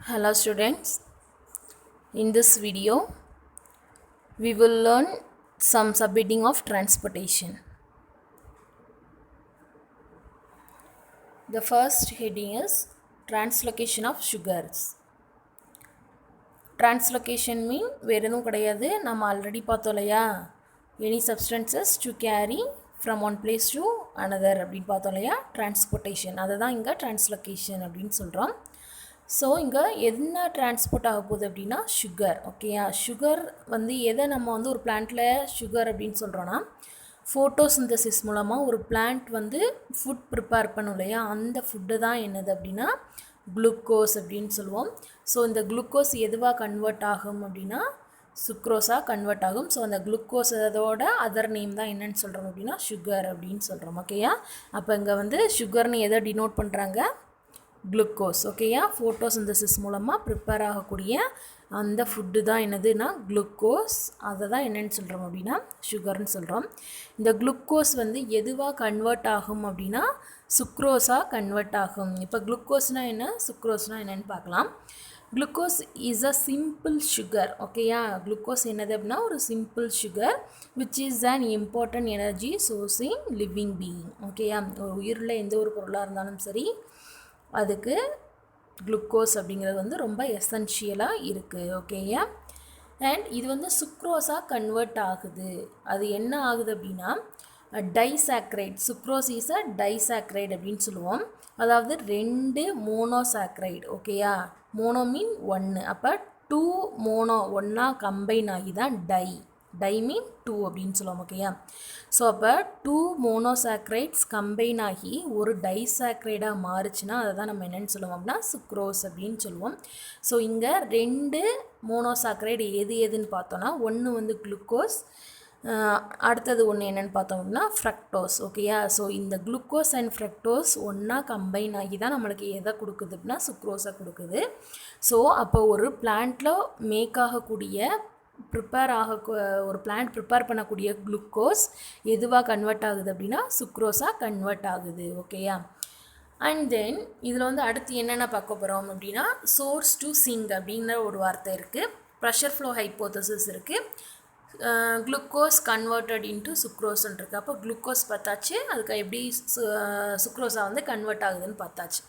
Hello students, in this video we will learn some subheading of transportation. The first heading is translocation of sugars. Translocation mean வேறு எதுவும் கிடையாது, நம்ம already பார்த்தோம் இல்லையா, any substances to carry from one place to another அப்படின்னு பார்த்தோம் இல்லையா, transportation, அதை தான் இங்கே translocation அப்படின்னு சொல்கிறோம். ஸோ இங்கே என்ன டிரான்ஸ்போர்ட் ஆக போகுது அப்படின்னா சுகர். ஓகேயா, சுகர் வந்து எதை நம்ம வந்து ஒரு பிளான்ட்டில் சுகர் அப்படின்னு சொல்கிறோன்னா, ஃபோட்டோசிந்தசிஸ் மூலமாக ஒரு பிளான்ட் வந்து ஃபுட் ப்ரிப்பேர் பண்ணும் இல்லையா, அந்த ஃபுட்டு தான் என்னது அப்படின்னா குளுக்கோஸ் அப்படின்னு சொல்லுவோம். ஸோ இந்த குளுக்கோஸ் எதுவாக கன்வெர்ட் ஆகும் அப்படின்னா சுக்ரோஸாக கன்வெர்ட் ஆகும். ஸோ அந்த குளுக்கோஸ் அதோட அதர் நேம் தான் என்னன்னு சொல்கிறோம் அப்படின்னா சுகர் அப்படின்னு சொல்கிறோம். ஓகேயா, அப்போ இங்கே வந்து சுகர்னு எதை டினோட் பண்ணுறாங்க, குளுக்கோஸ். ஓகேயா, ஃபோட்டோசிந்தசிஸ் மூலமாக ப்ரிப்பேர் ஆகக்கூடிய அந்த ஃபுட்டு தான் என்னதுன்னா குளுக்கோஸ். அதை தான் என்னென்னு சொல்கிறோம் அப்படின்னா சுகர்னு சொல்கிறோம். இந்த குளுக்கோஸ் வந்து எதுவாக கன்வெர்ட் ஆகும் அப்படின்னா சுக்ரோஸாக கன்வெர்ட் ஆகும். இப்போ குளுக்கோஸ்னால் என்ன, சுக்ரோஸ்னால் என்னென்னு பார்க்கலாம். Glucose is a simple sugar. ஓகேயா, குளுக்கோஸ் என்னது அப்படின்னா ஒரு simple sugar which is an important energy source in living being. ஓகேயா, ஒரு உயிருள்ள எந்த ஒரு பொருளாக இருந்தாலும் சரி அதுக்கு குளுக்கோஸ் அப்படிங்கிறது வந்து ரொம்ப எசென்ஷியலாக இருக்குது. ஓகேயா, அண்ட் இது வந்து சுக்ரோஸாக கன்வெர்ட் ஆகுது. அது என்ன ஆகுது அப்படின்னா disaccharide. Sucrose is a disaccharide அப்படின்னு சொல்லுவோம். அதாவது 2 மோனோசாக்ரைடு. ஓகேயா, மோனோ மீன் 1, அப்போ 2 மோனோ ஒன்றா கம்பைன் ஆகி தான் டை மீன் 2 அப்படின்னு சொல்லுவோம். ஓகேயா, ஸோ அப்போ 2 மோனோசாக்ரைட்ஸ் கம்பைன் ஆகி ஒரு டைசாக்ரைடாக மாறுச்சுன்னா அதை தான் நம்ம என்னென்னு சொல்லுவோம் அப்படின்னா சுக்ரோஸ் அப்படின்னு சொல்லுவோம். ஸோ இங்கே 2 மோனோசாக்ரைடு எதுன்னு பார்த்தோன்னா, ஒன்று வந்து குளுக்கோஸ், அடுத்தது ஒன்று என்னென்னு பார்த்தோம் அப்படின்னா ஃப்ரக்டோஸ். ஓகேயா, ஸோ இந்த குளுக்கோஸ் அண்ட் ஃப்ரக்டோஸ் ஒன்றா கம்பைன் ஆகி தான் நம்மளுக்கு எதை கொடுக்குது அப்படின்னா சுக்ரோஸை கொடுக்குது. ஸோ அப்போ ஒரு பிளான்ட்டில் மேக் ஆகக்கூடிய ஒரு பிளான்ட் ப்ரிப்பேர் பண்ணக்கூடிய குளுக்கோஸ் எதுவாக கன்வெர்ட் ஆகுது அப்படின்னா சுக்ரோஸாக கன்வெர்ட் ஆகுது. ஓகேயா, அண்ட் தென் இதில் வந்து அடுத்து என்னென்ன பார்க்க போகிறோம் அப்படின்னா சோர்ஸ் டு சிங்க் அப்படிங்கிற ஒரு வார்த்தை இருக்குது, ப்ரெஷர் ஃப்ளோ ஹைப்போதசிஸ் இருக்குது, குளுக்கோஸ் கன்வெர்ட்டட் இன்ட்டு சுக்ரோஸ்ன்னு இருக்குது. அப்போ குளுக்கோஸ் பார்த்தாச்சு, அதுக்கு எப்படி சுக்ரோஸாக வந்து கன்வெர்ட் ஆகுதுன்னு பார்த்தாச்சு.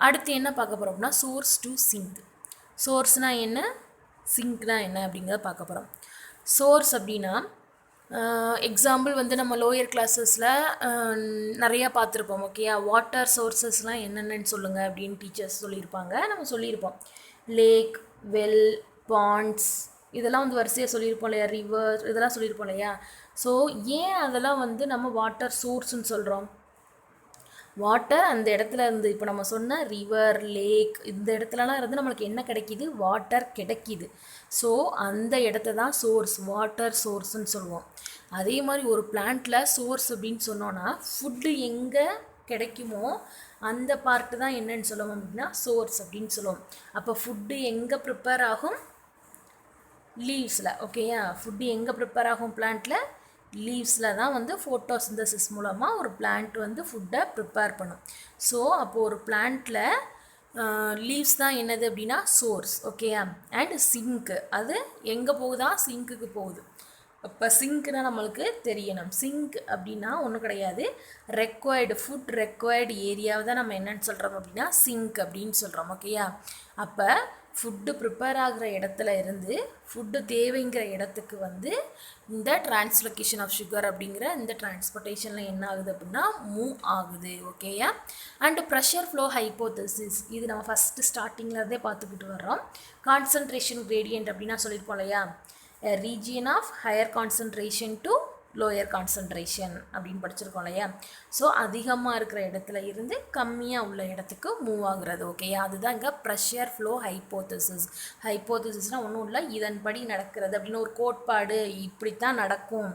அடுத்து என்ன பார்க்க போகிறோம் அப்படின்னா சோர்ஸ் டு சிங்க். சோர்ஸ்னால் என்ன, சிங்க்னா என்ன அப்படிங்கிறத பார்க்க போகிறோம். சோர்ஸ் அப்படின்னா எக்ஸாம்பிள் வந்து நம்ம லோயர் கிளாஸஸில் நிறையா பார்த்துருப்போம். ஓகேயா, வாட்டர் சோர்ஸஸ்லாம் என்னென்னு சொல்லுங்கள் அப்படின்னு டீச்சர்ஸ் சொல்லியிருப்பாங்க, நம்ம சொல்லியிருப்போம். லேக், வெல், பாண்ட்ஸ் இதெல்லாம் வந்து வரிசையாக சொல்லியிருப்போம் இல்லையா, ரிவர் இதெல்லாம் சொல்லியிருப்போம் இல்லையா. ஸோ ஏன் அதெல்லாம் வந்து நம்ம வாட்டர் சோர்ஸ்ன்னு சொல்கிறோம், வாட்டர் அந்த இடத்துல இருந்து இப்போ நம்ம சொன்ன ரிவர், லேக் இந்த இடத்துலலாம் இருந்து நம்மளுக்கு என்ன கிடைக்கிது, வாட்டர் கிடைக்கிது. ஸோ அந்த இடத்த தான் சோர்ஸ், வாட்டர் சோர்ஸ்ன்னு சொல்லுவோம். அதே மாதிரி ஒரு பிளான்ட்டில் சோர்ஸ் அப்படின்னு சொன்னோன்னா ஃபுட்டு எங்கே கிடைக்குமோ அந்த பார்ட்டு தான் என்னன்னு சொல்லுவோம் அப்படின்னா சோர்ஸ் அப்படின்னு சொல்லுவோம். அப்போ ஃபுட்டு எங்கே ப்ரிப்பேர் ஆகும், லீவ்ஸில். ஓகேயா, ஃபுட்டு எங்கே ப்ரிப்பேர் ஆகும் பிளான்ட்டில், லீவ்ஸில் தான் வந்து ஃபோட்டோசிந்தசிஸ் மூலமாக ஒரு பிளான்ட் வந்து ஃபுட்டை ப்ரிப்பேர் பண்ணும். ஸோ அப்போது ஒரு பிளான்ட்டில் லீவ்ஸ் தான் என்னது அப்படின்னா சோர்ஸ். ஓகேயா, அண்ட் சிங்க்கு அது எங்கே போகுதா, சிங்க்குக்கு போகுது. இப்போ சிங்க்னா நம்மளுக்கு தெரியணும், சிங்க் அப்படின்னா ஒன்றும் கிடையாது, ஃபுட் ரெக்வயர்டு ஏரியாவை தான் நம்ம என்னென்னு சொல்கிறோம் அப்படின்னா சிங்க் அப்படின்னு சொல்கிறோம். ஓகேயா, அப்போ ஃபுட்டு ப்ரிப்பேர் ஆகிற இடத்துல இருந்து ஃபுட்டு தேவைங்கிற இடத்துக்கு வந்து இந்த டிரான்ஸ்லொகேஷன் ஆஃப் சுகர் அப்படிங்கிற இந்த டிரான்ஸ்போர்ட்டேஷனில் என்ன ஆகுது அப்படின்னா மூவ் ஆகுது. ஓகேயா, அண்டு ப்ரெஷர் ஃப்ளோ ஹைப்போதசிஸ் இது நம்ம ஃபஸ்ட்டு ஸ்டார்டிங்கில் இருந்தே பார்த்துக்கிட்டு வர்றோம். கான்சன்ட்ரேஷன் கிரேடியன்ட் அப்படின்னா சொல்லியிருப்போம் இல்லையா, a region of higher concentration to lower concentration அப்படின்னு படிச்சிருக்கோம் இல்லையா. ஸோ அதிகமாக இருக்கிற இடத்துல இருந்து கம்மியாக உள்ள இடத்துக்கு மூவ் ஆகுறது. ஓகேயா, அதுதான் இங்கே ப்ரெஷர் ஃப்ளோ ஹைப்போதசிஸ். ஹைப்போதசிஸ்னால் ஒன்றும் இல்லை, இதன்படி நடக்கிறது அப்படின்னு ஒரு கோட்பாடு, இப்படித்தான் நடக்கும்,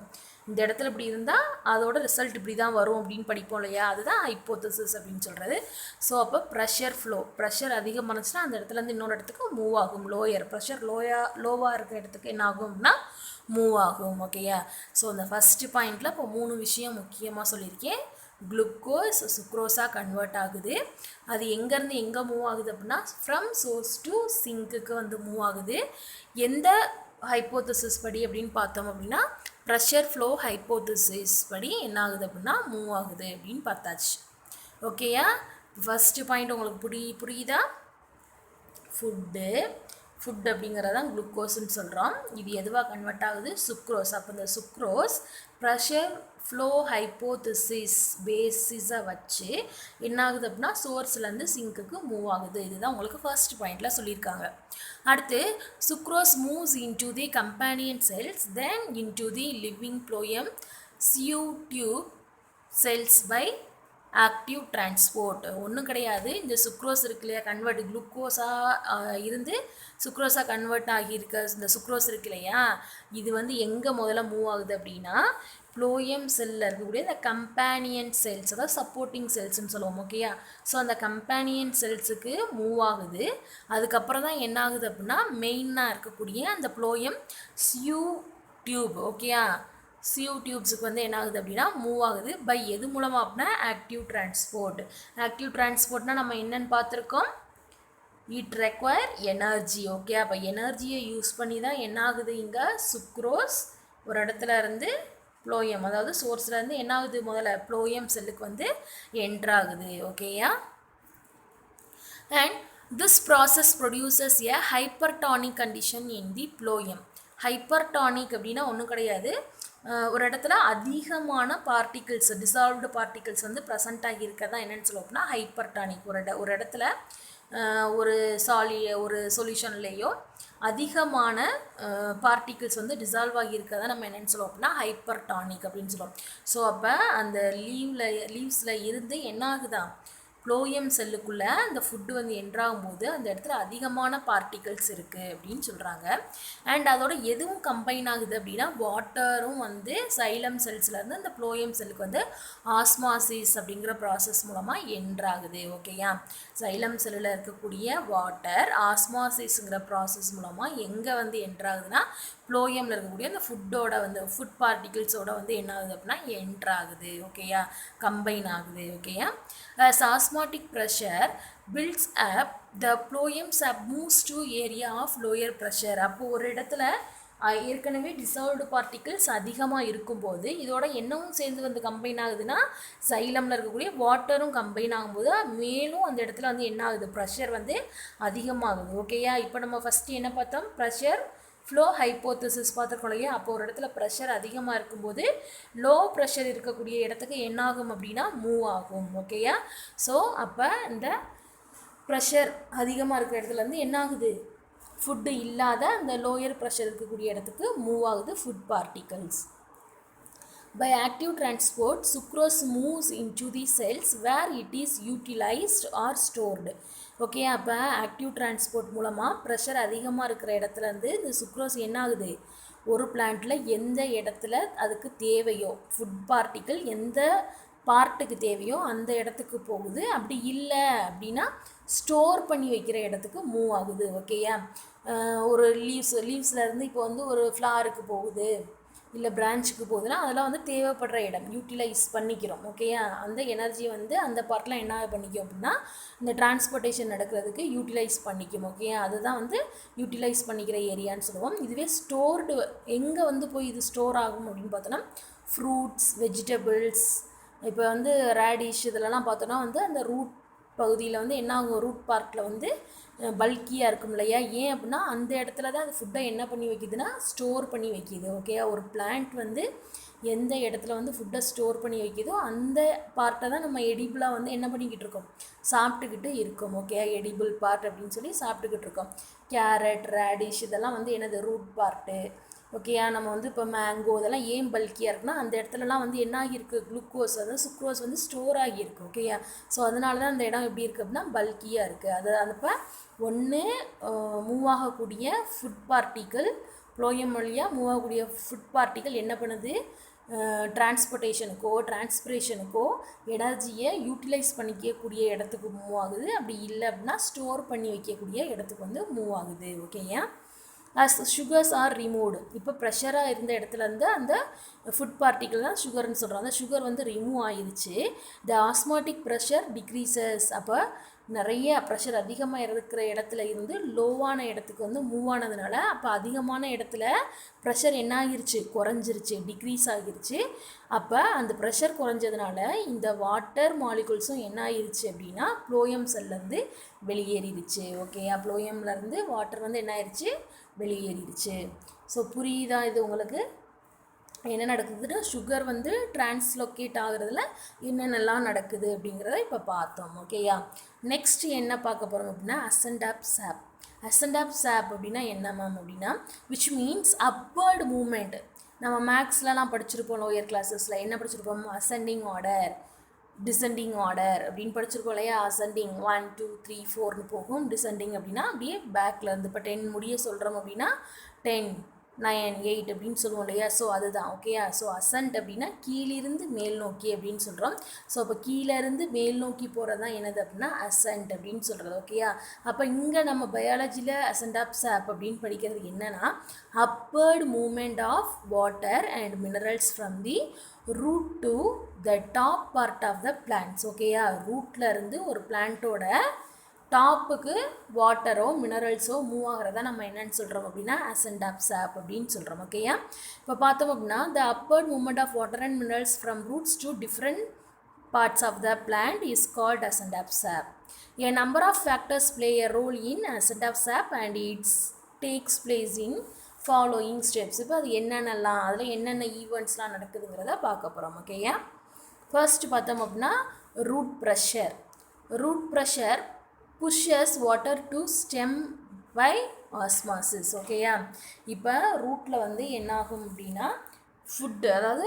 இந்த இடத்துல இப்படி இருந்தால் அதோட ரிசல்ட் இப்படி தான் வரும் அப்படின்னு படிப்போம் இல்லையா, அதுதான் ஹைப்போதசிஸ் அப்படின்னு சொல்கிறது. ஸோ அப்போ ப்ரெஷர் அதிகமானுச்சுன்னா அந்த இடத்துலேருந்து இன்னொரு இடத்துக்கு மூவ் ஆகும். ப்ரெஷர் லோவாக இருக்கிற இடத்துக்கு என்ன ஆகும் அப்படின்னா மூவ் ஆகும். ஓகேயா, ஸோ இந்த ஃபஸ்ட்டு பாயிண்டில் இப்போ 3 விஷயம் முக்கியமாக சொல்லியிருக்கேன். குளுக்கோஸ் சுக்ரோஸாக கன்வெர்ட் ஆகுது. அது எங்கேருந்து எங்கே மூவ் ஆகுது அப்படின்னா ஃப்ரம் சோர்ஸ் டு சிங்க்குக்கு வந்து மூவ் ஆகுது. எந்த ஹைப்போதசிஸ் படி அப்படின்னு பார்த்தோம் அப்படின்னா ப்ரெஷர் ஃப்ளோ ஹைப்போதசிஸ் படி என்ன ஆகுது அப்படின்னா மூவ் ஆகுது அப்படின்னு பார்த்தாச்சு. ஓகேயா? ஃபஸ்ட்டு பாயிண்ட் உங்களுக்கு புரியுதா? ஃபுட் அப்படிங்கிறதான் குளுக்கோஸ்ன்னு சொல்கிறோம். இது எதுவாக கன்வெர்ட் ஆகுது? சுக்ரோஸ். அப்போ இந்த சுக்ரோஸ் ப்ரெஷர் ஃப்ளோ ஹைப்போதிசிஸ் பேசிஸை வச்சு என்ன ஆகுது அப்படின்னா சோர்ஸ்லேருந்து சிங்க்குக்கு மூவ் ஆகுது. இதுதான் உங்களுக்கு ஃபர்ஸ்ட் பாயிண்டில் சொல்லியிருக்காங்க. அடுத்து sucrose moves into the companion cells then into the living phloem sieve tube cells by active transport. ஒன்றும் கிடையாது, இந்த சுக்ரோஸ் இருக்கு இல்லையா, கன்வெர்ட் குளுக்கோஸாக இருந்து சுக்ரோஸாக கன்வெர்ட் ஆகியிருக்க இந்த சுக்ரோஸ் இருக்கு இல்லையா, இது வந்து எங்கே முதல்ல மூவ் ஆகுது அப்படின்னா ப்ளோயம் செல்லில் இருக்கக்கூடிய இந்த கம்பேனியன் செல்ஸ், அதாவது சப்போர்ட்டிங் செல்ஸ்ன்னு சொல்லுவோம். ஓகேயா? ஸோ அந்த கம்பேனியன் செல்ஸுக்கு மூவ் ஆகுது. அதுக்கப்புறம் தான் என்ன ஆகுது அப்படின்னா மெயினாக இருக்கக்கூடிய அந்த ப்ளோயம் சியூ டியூப். ஓகேயா? சியூ டியூப்ஸுக்கு வந்து என்ன ஆகுது அப்படின்னா மூவ் ஆகுது பை எது மூலமாக அப்படின்னா ஆக்டிவ் டிரான்ஸ்போர்ட். ஆக்டிவ் டிரான்ஸ்போர்ட்னால் நம்ம என்னென்னு பார்த்துருக்கோம், இட் ரெக்வயர் எனர்ஜி. ஓகே? அப்போ எனர்ஜியை யூஸ் பண்ணி தான் என்ன ஆகுது இங்கே சுக்ரோஸ் ஒரு இடத்துல இருந்து ப்ளோயம், அதாவது சோர்ஸ்லேருந்து என்ன ஆகுது முதல்ல ப்ளோயம் செல்லுக்கு வந்து என்ட்ராகுது. ஓகேயா? And this process produces a hypertonic condition in the phloem. Hypertonic அப்படின்னா ஒன்றும் கிடையாது, ஒரு இடத்துல அதிகமான பார்ட்டிகிள்ஸ், டிசால்வ்டு பார்ட்டிகிள்ஸ் வந்து ப்ரெசண்ட் ஆகியிருக்கதான் என்னென்னு சொல்லுவோம் அப்படின்னா ஹைப்பர்டானிக். ஒரு இடத்துல ஒரு சொல்யூஷன்லேயோ அதிகமான பார்ட்டிகிள்ஸ் வந்து டிசால்வ் ஆகியிருக்கதான் நம்ம என்னென்னு சொல்லுவோம் அப்படின்னா ஹைப்பர்டானிக் அப்படின்னு சொல்லுவோம். ஸோ அப்போ அந்த லீவ்ஸில் இருந்து என்ன ஆகுதான் ப்ளோயம் செல்லுக்குள்ளே அந்த ஃபுட்டு வந்து என்ட்ராகும்போது அந்த இடத்துல அதிகமான பார்ட்டிகல்ஸ் இருக்குது அப்படின்னு சொல்கிறாங்க. அண்ட் அதோட எதுவும் கம்பைன் ஆகுது அப்படின்னா வாட்டரும் வந்து சைலம் செல்ஸ்லேருந்து அந்த ப்ளோயம் செல்லுக்கு வந்து ஆஸ்மாசிஸ் அப்படிங்கிற ப்ராசஸ் மூலமாக என்ட்ராகுது. ஓகேயா? சைலம் செல்லில் இருக்கக்கூடிய வாட்டர் ஆஸ்மாசிஸுங்கிற ப்ராசஸ் மூலமாக எங்கே வந்து என்ட்ராகுதுன்னா ப்ளோயமில் இருக்கக்கூடிய அந்த ஃபுட் பார்ட்டிகிள்ஸோட வந்து என்ன ஆகுது அப்படின்னா என்ட்ராகுது. ஓகேயா? கம்பைன் ஆகுது. ஓகேயா? As osmotic pressure builds up, the phloem moves to area of lower pressure. அப்போ ஒரு இடத்துல ஏற்கனவே டிசால்வ்டு பார்ட்டிகிள்ஸ் அதிகமாக இருக்கும்போது இதோட என்னவும் சேர்ந்து வந்து கம்பைன் ஆகுதுன்னா சைலமில் இருக்கக்கூடிய வாட்டரும் கம்பைன் ஆகும்போது மேலும் அந்த இடத்துல வந்து என்ன ஆகுது ப்ரெஷர் வந்து அதிகமாகுது. ஓகேயா? இப்போ நம்ம ஃபஸ்ட்டு என்ன பார்த்தோம், ப்ரெஷர் ஃப்ளோ ஹைப்போதசிஸ் பார்த்துருக்கோம் இல்லையா. அப்போ ஒரு இடத்துல ப்ரெஷர் அதிகமாக இருக்கும்போது லோ ப்ரெஷர் இருக்கக்கூடிய இடத்துக்கு என்ன ஆகும் அப்படின்னா மூவ் ஆகும். ஓகேயா? ஸோ அப்போ இந்த ப்ரெஷர் அதிகமாக இருக்கிற இடத்துலேருந்து என்ன ஆகுது ஃபுட்டு இல்லாத அந்த லோயர் ப்ரெஷர் இருக்கக்கூடிய இடத்துக்கு மூவ் ஆகுது food particles. By active transport, sucrose moves into the cells where it is utilized or stored. Okay? அப்போ ஆக்டிவ் டிரான்ஸ்போர்ட் மூலமாக ப்ரெஷர் அதிகமாக இருக்கிற இடத்துலேருந்து இந்த சுக்ரோஸ் என்ன ஆகுது ஒரு பிளான்ட்டில் எந்த இடத்துல அதுக்கு தேவையோ ஃபுட் பார்ட்டிக்கிள் எந்த பார்ட்டுக்கு தேவையோ அந்த இடத்துக்கு போகுது. அப்படி இல்லை அப்படின்னா ஸ்டோர் பண்ணி வைக்கிற இடத்துக்கு மூவ் ஆகுது. ஓகேயா? ஒரு லீவ்ஸ்லேருந்து இப்போ வந்து ஒரு ஃப்ளாருக்கு போகுது இல்லை பிரான்ச்சுக்கு போகுதுன்னா அதெல்லாம் வந்து தேவைப்படுற இடம் யூட்டிலைஸ் பண்ணிக்கிறோம். ஓகேயா? அந்த எனர்ஜி வந்து அந்த பார்ட்லாம் என்ன பண்ணிக்கும் அப்படின்னா இந்த டிரான்ஸ்போர்ட்டேஷன் நடக்கிறதுக்கு யூட்டிலைஸ் பண்ணிக்கும். ஓகேயா? அதுதான் வந்து யூட்டிலைஸ் பண்ணிக்கிற ஏரியான்னு சொல்லுவோம். இதுவே ஸ்டோர்டு எங்கே வந்து போய் இது ஸ்டோர் ஆகும் அப்படின்னு பார்த்தோன்னா ஃப்ரூட்ஸ், வெஜிடபிள்ஸ், இப்போ வந்து ரேடிஷ் இதெல்லாம் பார்த்தோன்னா வந்து அந்த ரூட் பகுதியில் வந்து என்ன ஆகும் ரூட் பார்ட்டில் வந்து பல்கியாக இருக்கும் இல்லையா. ஏன் அப்படின்னா அந்த இடத்துல தான் அது ஃபுட்டை என்ன பண்ணி வைக்கிதுன்னா ஸ்டோர் பண்ணி வைக்கிது. ஓகே? ஒரு பிளான்ட் வந்து எந்த இடத்துல வந்து ஃபுட்டை ஸ்டோர் பண்ணி வைக்கிதோ அந்த பார்ட்டை தான் நம்ம எடிபிளாக வந்து என்ன பண்ணிக்கிட்டு இருக்கோம் சாப்பிட்டுக்கிட்டு இருக்கோம். ஓகே? எடிபிள் பார்ட் அப்படின்னு சொல்லி சாப்பிட்டுக்கிட்டு இருக்கோம். கேரட், ரேடிஷ் இதெல்லாம் வந்து என்னது ரூட் பார்ட்டு. ஓகேயா? நம்ம வந்து இப்போ மேங்கோ இதெல்லாம் ஏன் பல்கியாக இருக்குன்னா அந்த இடத்துலலாம் வந்து என்ன ஆகியிருக்கு குளுக்கோஸ் அதாவது சுக்ரோஸ் வந்து ஸ்டோர் ஆகியிருக்கு. ஓகேயா? ஸோ அதனால தான் அந்த இடம் எப்படி இருக்குது அப்படின்னா பல்கியாக இருக்குது. அது அப்போ ஒன்று மூவ் ஆகக்கூடிய ஃபுட் பார்ட்டிக்கிள் ப்ளோயம் வழியாக மூவ் ஆகக்கூடிய ஃபுட் பார்ட்டிக்கிள் என்ன பண்ணுது டிரான்ஸ்பிரேஷனுக்கோ எனர்ஜியை யூட்டிலைஸ் பண்ணிக்கக்கூடிய இடத்துக்கு மூவ் ஆகுது. அப்படி இல்லை அப்படின்னா ஸ்டோர் பண்ணி வைக்கக்கூடிய இடத்துக்கு வந்து மூவ் ஆகுது. ஓகேயா? as sugars are removed. இப்போ ப்ரெஷராக இருந்த இடத்துலேருந்து அந்த ஃபுட் பார்ட்டிகிள் தான் சுகர்னு சொல்கிறோம். அந்த சுகர் வந்து ரிமூவ் ஆயிடுச்சு. த ஆஸ்மாட்டிக் ப்ரெஷர் டிக்ரீசஸ். அப்போ நிறைய ப்ரெஷர் அதிகமாக இருக்கிற இடத்துல இருந்து லோவான இடத்துக்கு வந்து மூவ் ஆனதுனால அப்போ அதிகமான இடத்துல ப்ரெஷர் என்ன ஆகிருச்சு, குறைஞ்சிருச்சு, டிக்ரீஸ் ஆகிருச்சு. அப்போ அந்த ப்ரெஷர் குறைஞ்சதுனால இந்த வாட்டர் மாலிகுல்ஸும் என்ன ஆகிருச்சு அப்படின்னா ப்ளோயம் செல்லேருந்து வெளியேறிடுச்சு. ஓகேயா, ப்ளோயம்லேருந்து வாட்டர் வந்து என்ன ஆயிடுச்சு, வெளியேறிடுச்சு. ஸோ புரியுதா இது உங்களுக்கு என்ன நடக்குதுன்னா சுகர் வந்து டிரான்ஸ்லோகேட் ஆகுறதுல என்னென்னலாம் நடக்குது அப்படிங்கிறத இப்போ பார்த்தோம். ஓகேயா, நெக்ஸ்ட் என்ன பார்க்க போகிறோம் அப்படின்னா அசெண்ட் ஆப் சாப். அசெண்ட் ஆப் சாப் அப்படின்னா என்ன மேம் அப்படின்னா விச் மீன்ஸ் அப்வர்டு மூமெண்ட். நம்ம மேக்ஸ்லலாம் படிச்சிருப்போம், லோயர் கிளாஸஸில் என்ன படிச்சிருப்போம், அசெண்டிங் ஆர்டர், டிசெண்டிங் ஆர்டர் அப்படின்னு படிச்சிருக்கோம் இல்லையா. அசெண்டிங் 1 2 3 4ன்னு போகும். டிசெண்டிங் அப்படின்னா அப்படியே பேக்லேருந்து இப்போ 10 முடிய சொல்கிறோம் அப்படின்னா 10 9 8 அப்படின்னு சொல்லுவோம் இல்லையா. ஸோ அதுதான். ஓகேயா, ஸோ அசெண்ட் அப்படின்னா கீழிருந்து மேல் நோக்கி அப்படின்னு சொல்கிறோம். ஸோ அப்போ கீழேருந்து மேல் நோக்கி போகிறது தான் என்னது அப்படின்னா அசெண்ட் அப்படின்னு சொல்கிறது. ஓகேயா, அப்போ இங்கே நம்ம பயாலஜியில் அசெண்ட் ஆப் சாப் அப்படின்னு படிக்கிறது என்னென்னா upward movement of water and minerals from the root to the top part of the plants. ஓகேயா, ரூட்டில் இருந்து ஒரு பிளான்ட்டோட டாப்புக்கு வாட்டரோ மினரல்ஸோ மூவ் ஆகிறதா நம்ம என்னென்னு சொல்கிறோம் அப்படின்னா அசெண்ட் ஆப் சாப் அப்படின்னு சொல்கிறோம். ஓகேயா, இப்போ பார்த்தோம் அப்படின்னா the upward movement of water and minerals from roots to different parts of the plant is called ascent of sap. A number of factors play a role in ascent of sap and it takes place in following steps. இப்போ அது என்னென்னலாம், அதில் என்னென்ன ஈவெண்ட்ஸ்லாம் நடக்குதுங்கிறத பார்க்க போகிறோம். ஓகேயா, first பார்த்தோம் அப்படின்னா root pressure. Root pressure pushes water to stem by osmosis. ஓகேயா, இப்போ ரூட்டில் வந்து என்ன ஆகும் அப்படின்னா ஃபுட்டு, அதாவது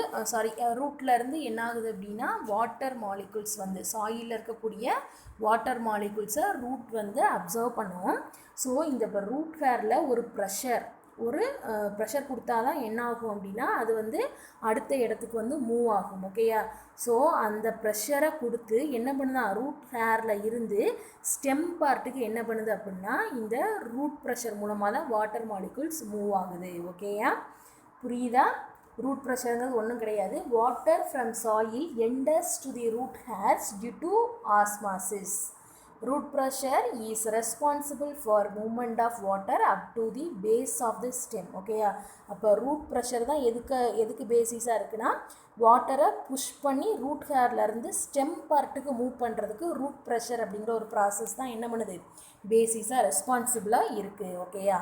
ரூட்டில் இருந்து என்ன ஆகுது அப்படின்னா வாட்டர் மாலிகுல்ஸ் வந்து சாயிலில் இருக்கக்கூடிய வாட்டர் மாலிகுல்ஸை ரூட் வந்து அப்சர்வ் பண்ணுவோம். ஸோ இந்த ரூட் ஹேரில் ஒரு ப்ரெஷர் கொடுத்தா தான் என்ன ஆகும் அப்படின்னா அது வந்து அடுத்த இடத்துக்கு வந்து மூவ் ஆகும். ஓகேயா, ஸோ அந்த ப்ரெஷரை கொடுத்து என்ன பண்ணுதா ரூட் ஹேரில் இருந்து ஸ்டெம் பார்ட்டுக்கு என்ன பண்ணுது அப்படின்னா இந்த ரூட் ப்ரெஷர் மூலமாக தான் வாட்டர் மாலிகுல்ஸ் மூவ் ஆகுது. ஓகேயா, புரியுதா? ரூட் ப்ரெஷருங்கிறது ஒன்றும் கிடையாது. Water from soil enters to the root hairs due to osmosis. Root pressure is responsible for movement of water up to the base of the stem. ஓகேயா, அப்போ ரூட் ப்ரெஷர் தான் எதுக்கு பேசிஸாக இருக்குன்னா வாட்டரை புஷ் பண்ணி ரூட் ஹேர்லேருந்து ஸ்டெம் பார்ட்டுக்கு மூவ் பண்ணுறதுக்கு root pressure அப்படிங்கிற ஒரு ப்ராசஸ் தான் என்ன பண்ணுது பேசிஸாக ரெஸ்பான்சிபிளாக இருக்குது. ஓகேயா,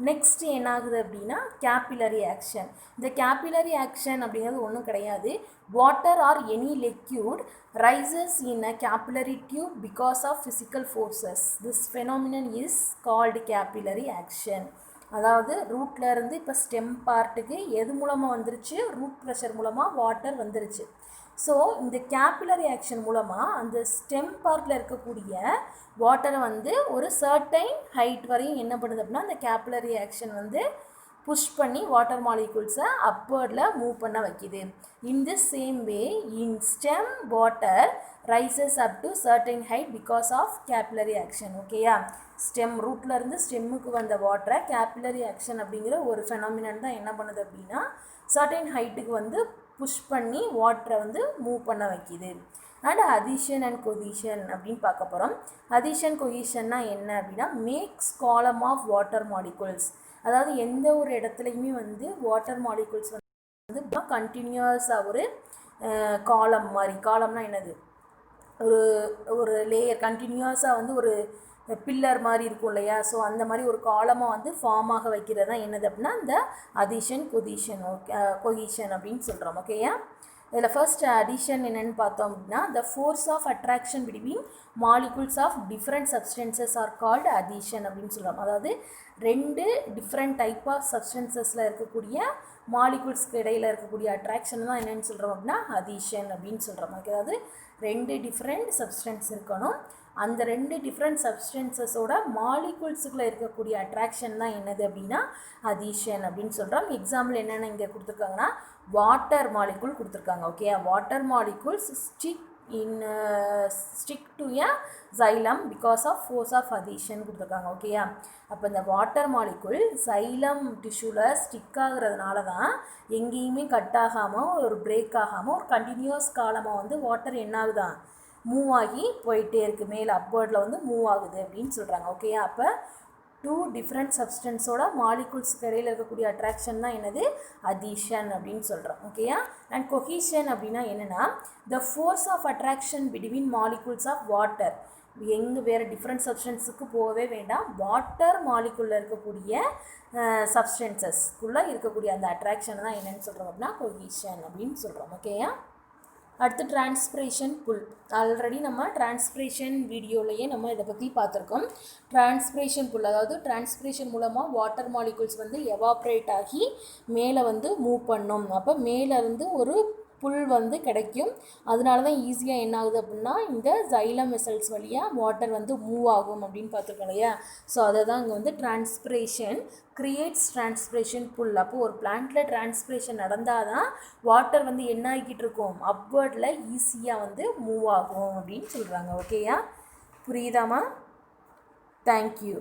நெக்ஸ்ட் என்ன ஆகுது அப்படின்னா கேபிலரி ஆக்ஷன். இந்த கேபிலரி ஆக்ஷன் அப்படிங்கிறது ஒன்றும் கிடையாது. Water or any liquid rises in a capillary tube because of physical forces. This phenomenon is called capillary action. அதாவது ரூட்டில் இருந்து இப்போ ஸ்டெம் பார்ட்டுக்கு எது மூலமாக வந்துருச்சு, ரூட் ப்ரெஷர் மூலமாக வாட்டர் வந்துருச்சு. ஸோ இந்த கேபிலரி ஆக்ஷன் மூலமாக அந்த ஸ்டெம் பார்ட்டில் இருக்கக்கூடிய வாட்டரை வந்து ஒரு சர்டைன் ஹைட் வரையும் என்ன பண்ணுது அப்படின்னா அந்த கேபிலரி ஆக்ஷன் வந்து புஷ் பண்ணி வாட்டர் மாலிகுல்ஸை அப்பர்டில் மூவ் பண்ண வைக்கிது. In this same way in stem water rises up to certain height because of capillary action. ஓகேயா, ஸ்டெம் ரூட்டில் இருந்து ஸ்டெம்முக்கு வந்த வாட்டரை கேபிலரி ஆக்ஷன் அப்படிங்கிற ஒரு ஃபெனாமினன் தான் என்ன பண்ணுது அப்படின்னா சர்டைன் ஹைட்டுக்கு வந்து புஷ் பண்ணி வாட்டரை வந்து மூவ் பண்ண வைக்கிது. அண்ட் அதிஷன் அண்ட் கொஹீஷன் அப்படின்னு பார்க்க போகிறோம். அதிஷன் கொஹீஷன்னா என்ன அப்படின்னா மேக்ஸ் காலம் ஆஃப் வாட்டர் மாலிகுல்ஸ். அதாவது எந்த ஒரு இடத்துலையுமே வந்து வாட்டர் மாலிகுல்ஸ் வந்து கண்டினியூஸாக ஒரு காலம் மாதிரி, காலம்னா என்னது ஒரு லேயர் கண்டினியூஸாக வந்து ஒரு பில்லர் மாதிரி இருக்கும் இல்லையா. ஸோ அந்த மாதிரி ஒரு காலமாக வந்து ஃபார்ம் ஆக வைக்கிறது தான் என்னது அப்படின்னா இந்த அதிஷன் கொஹீஷன் அப்படின்னு சொல்கிறோம். ஓகேயா, இதில் ஃபர்ஸ்ட் அடிஷன் என்னென்னு பார்த்தோம் அப்படின்னா the force of attraction between molecules of different substances are called adhesion அப்படின்னு சொல்கிறோம். அதாவது ரெண்டு டிஃப்ரெண்ட் டைப் ஆஃப் சப்ஸ்டன்சஸில் இருக்கக்கூடிய மாலிகுல்ஸ்க்கு இடையில் இருக்கக்கூடிய அட்ராக்ஷன் தான் என்னென்னு சொல்கிறோம் அப்படின்னா அதிஷன் அப்படின்னு சொல்கிறோம். அதாவது ரெண்டு டிஃப்ரெண்ட் சப்ஸ்டன்ஸ் இருக்கணும், அந்த ரெண்டு டிஃப்ரெண்ட் சப்ஸ்டன்சஸோட மாலிகுல்ஸுக்குள்ளே இருக்கக்கூடிய அட்ராக்ஷன் தான் என்னது அப்படின்னா அதிஷன் அப்படின்னு சொல்கிறோம். எக்ஸாம்பிள் என்னென்ன இங்கே கொடுத்துருக்காங்கன்னா வாட்டர் மாலிகுல் கொடுத்துருக்காங்க. Okay, water molecules stick stick to a xylem because of force of adhesion கொடுத்துருக்காங்க. ஓகேயா? அப்போ இந்த வாட்டர் மாலிகுல் xylem டிஷ்யூவில் ஸ்டிக் ஆகுறதுனால தான் எங்கேயுமே கட் ஆகாமல் ஒரு பிரேக் ஆகாமல் ஒரு கண்டினியூஸ் காலமாக வந்து வாட்டர் என்ன ஆகுதான் மூவ் ஆகி போயிட்டே இருக்குது, மேலே அப்வர்டில் வந்து மூவ் ஆகுது அப்படின்னு சொல்கிறாங்க. ஓகேயா? அப்போ டூ டிஃப்ரெண்ட் சப்ஸ்டன்ஸோட மாலிகுல்ஸுக்கு இடையில் இருக்கக்கூடிய அட்ராக்ஷன் தான் என்னது அதீஷன் அப்படின்னு சொல்கிறோம். ஓகேயா? அண்ட் கொஹீஷன் அப்படின்னா என்னென்னா the force of attraction between molecules of water. எங்கே வேறு டிஃப்ரெண்ட் சப்ஸ்டன்ஸுக்கு போகவே வேண்டாம், வாட்டர் மாலிகுலில் இருக்கக்கூடிய சப்ஸ்டன்சஸ்க்குள்ளே இருக்கக்கூடிய அந்த அட்ராக்ஷன் தான் என்னென்னு சொல்கிறோம் அப்படின்னா கொஹீஷன் அப்படின்னு சொல்கிறோம். ஓகேயா? அடுத்து டிரான்ஸ்பிரேஷன் புல். ஆல்ரெடி நம்ம டிரான்ஸ்பிரேஷன் வீடியோலையே நம்ம இதை பற்றி பார்த்துருக்கோம். டிரான்ஸ்பிரேஷன் புல் அதாவது டிரான்ஸ்பிரேஷன் மூலமாக வாட்டர் மாலிகுல்ஸ் வந்து எவாப்ரேட் ஆகி மேலே வந்து மூவ் பண்ணும். அப்போ மேலே இருந்து ஒரு புல் வந்து கிடைக்கும். அதனால தான் ஈஸியாக என்ன ஆகுது அப்படின்னா இந்த xylem வெசல்ஸ் வழியாக வாட்டர் வந்து மூவ் ஆகும் அப்படின்னு பார்த்துருக்கோம் இல்லையா? ஸோ அதை தான் இங்கே வந்து டிரான்ஸ்பிரேஷன் கிரியேட்ஸ் டிரான்ஸ்பிரேஷன் புல். அப்போது ஒரு பிளான்ட்டில் டிரான்ஸ்பிரேஷன் நடந்தால் தான் வாட்டர் வந்து என்ன ஆகிக்கிட்டு இருக்கும், அப்வர்டில் ஈஸியாக வந்து மூவ் ஆகும் அப்படின்னு சொல்கிறாங்க. ஓகேயா? புரியுதாமா? தேங்க்யூ.